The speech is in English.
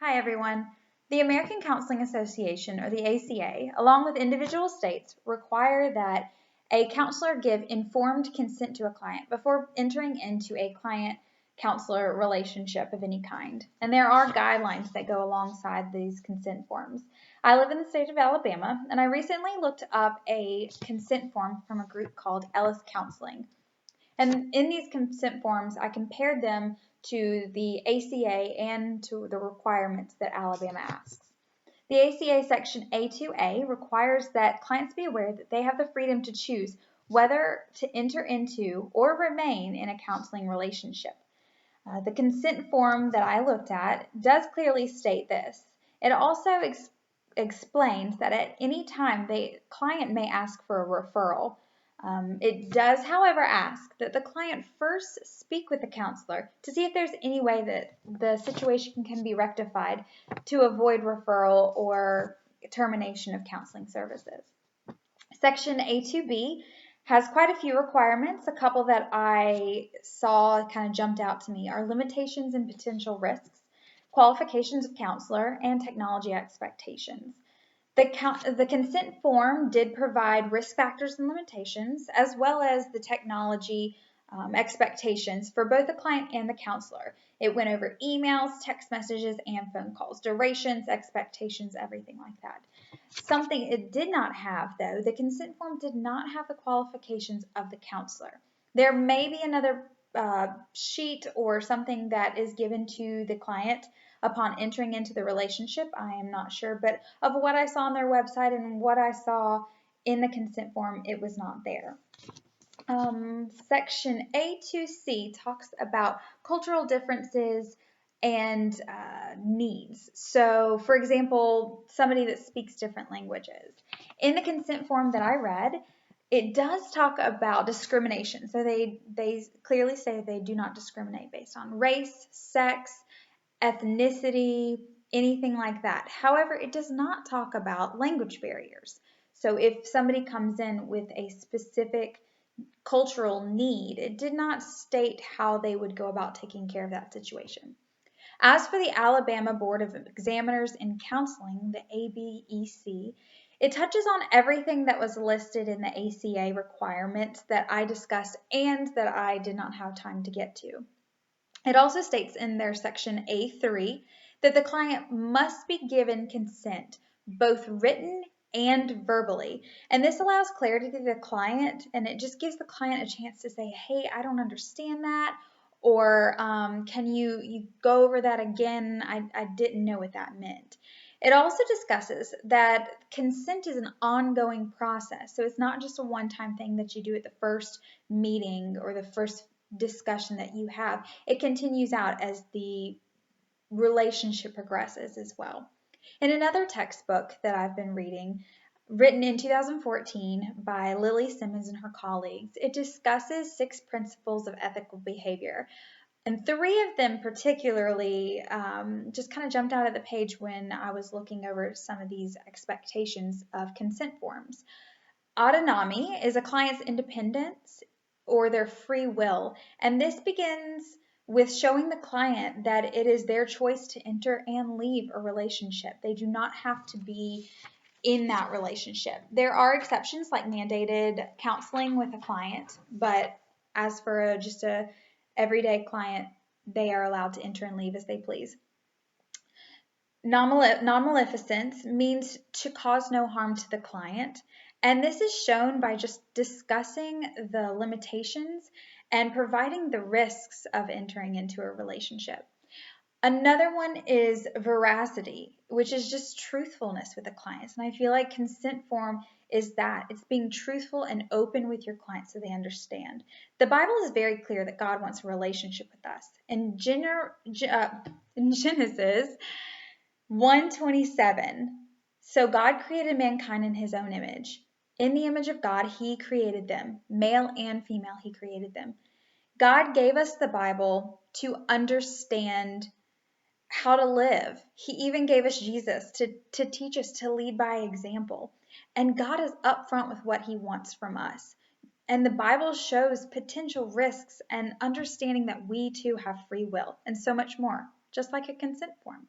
Hi everyone. The American Counseling Association, or the ACA, along with individual states, require that a counselor give informed consent to a client before entering into a client-counselor relationship of any kind. And there are guidelines that go alongside these consent forms. I live in the state of Alabama, and I recently looked up a consent form from a group called Ellis Counseling. And in these consent forms, I compared them to the ACA and to the requirements that Alabama asks. The ACA Section A2A requires that clients be aware that they have the freedom to choose whether to enter into or remain in a counseling relationship. The consent form that I looked at does clearly state this. It also explains that at any time the client may ask for a referral. It does, however, ask that the client first speak with the counselor to see if there's any way that the situation can be rectified to avoid referral or termination of counseling services. Section A2B has quite a few requirements. A couple that I saw kind of jumped out to me are limitations and potential risks, qualifications of counselor, and technology expectations. The consent form did provide risk factors and limitations, as well as the technology expectations for both the client and the counselor. It went over emails, text messages, and phone calls, durations, expectations, everything like that. Something it did not have, though, the consent form did not have the qualifications of the counselor. There may be another sheet or something that is given to the client upon entering into the relationship. I am not sure, but of what I saw on their website and what I saw in the consent form, it was not there. Section A2C talks about cultural differences and needs. So, for example, somebody that speaks different languages. In the consent form that I read, it does talk about discrimination. So they clearly say they do not discriminate based on race, sex, ethnicity, anything like that. However, it does not talk about language barriers. So if somebody comes in with a specific cultural need, it did not state how they would go about taking care of that situation. As for the Alabama Board of Examiners in Counseling, the ABEC, it touches on everything that was listed in the ACA requirements that I discussed and that I did not have time to get to. It also states in their section A3 that the client must be given consent, both written and verbally. And this allows clarity to the client, and it just gives the client a chance to say, hey, I don't understand that, or can you go over that again? I didn't know what that meant. It also discusses that consent is an ongoing process. So it's not just a one-time thing that you do at the first meeting or the first discussion that you have. It continues out as the relationship progresses as well. In another textbook that I've been reading, written in 2014 by Lily Simmons and her colleagues, it discusses 6 principles of ethical behavior. And 3 of them particularly just kind of jumped out of the page when I was looking over some of these expectations of consent forms. Autonomy is a client's independence or their free will, and this begins with showing the client that it is their choice to enter and leave a relationship. They do not have to be in that relationship. There are exceptions like mandated counseling with a client, but as for just a everyday client, they are allowed to enter and leave as they please. Non-maleficence means to cause no harm to the client, and this is shown by just discussing the limitations and providing the risks of entering into a relationship. Another one is veracity, which is just truthfulness with the clients, and I feel like consent form is that. It's being truthful and open with your clients so they understand. The Bible is very clear that God wants a relationship with us. In Genesis 1:27, so God created mankind in his own image. In the image of God, he created them. Male and female, he created them. God gave us the Bible to understand how to live. He even gave us Jesus to teach us to lead by example. And God is upfront with what he wants from us. And the Bible shows potential risks and understanding that we too have free will and so much more, just like a consent form.